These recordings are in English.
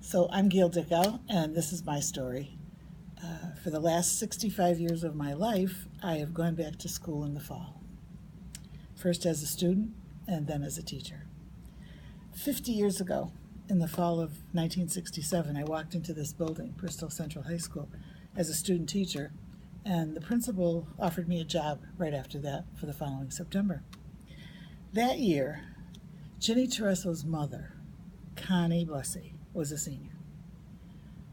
So I'm Gale Dickau, and this is my story. For the last 65 years of my life, I have gone back to school in the fall. First as a student, and then as a teacher. 50 years ago, in the fall of 1967, I walked into this building, Bristol Central High School, as a student teacher, and the principal offered me a job right after that for the following September. That year, Ginny Tereso's mother, Connie Bussey, was a senior.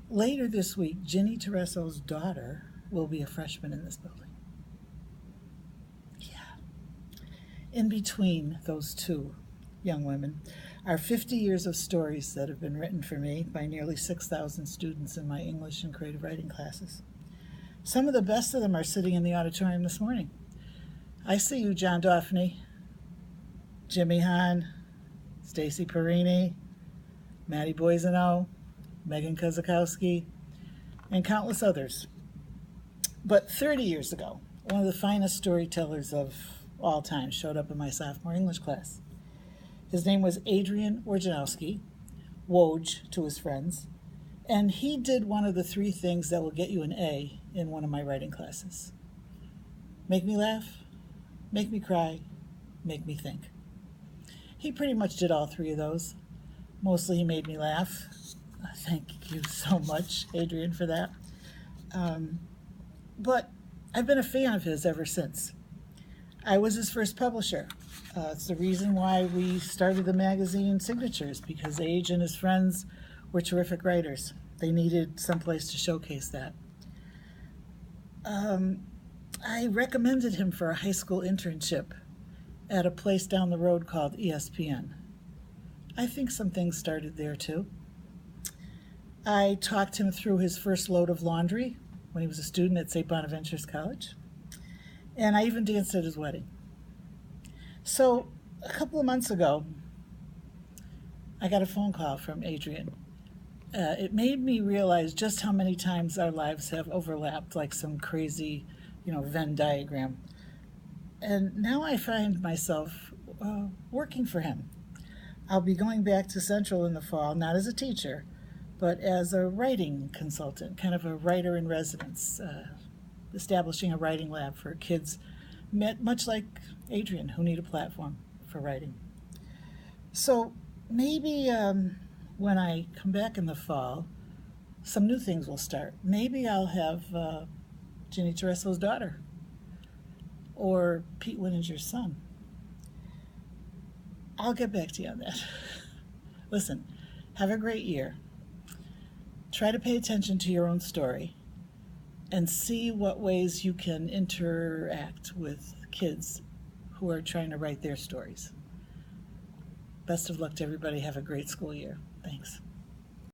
Later this week, Ginny Tereso's daughter will be a freshman in this building. Yeah. In between those two young women are 50 years of stories that have been written for me by nearly 6,000 students in my English and creative writing classes. Some of the best of them are sitting in the auditorium this morning. I see you, John Daphne, Jimmy Hahn, Stacy Perini, Maddie Boisano, Megan Kozakowski, and countless others. But 30 years ago, one of the finest storytellers of all time showed up in my sophomore English class. His name was Adrian Wojnarowski, Woj to his friends, and he did one of the three things that will get you an A in one of my writing classes. Make me laugh, make me cry, make me think. He pretty much did all three of those. Mostly he made me laugh. Thank you so much, Adrian, for that. But I've been a fan of his ever since. I was his first publisher. It's the reason why we started the magazine Signatures, because Age and his friends were terrific writers. They needed someplace to showcase that. I recommended him for a high school internship at a place down the road called ESPN. I think some things started there too. I talked him through his first load of laundry when he was a student at St. Bonaventure's College, and I even danced at his wedding. So a couple of months ago, I got a phone call from Adrian. It made me realize just how many times our lives have overlapped like some crazy, Venn diagram. And now I find myself working for him. I'll be going back to Central in the fall, not as a teacher, but as a writing consultant, kind of a writer in residence, establishing a writing lab for kids, much like Adrian, who need a platform for writing. So maybe when I come back in the fall, some new things will start. Maybe I'll have Ginny Tereso's daughter or Pete Winninger's son. I'll get back to you on that. Listen, have a great year. Try to pay attention to your own story and see what ways you can interact with kids who are trying to write their stories. Best of luck to everybody. Have a great school year. Thanks.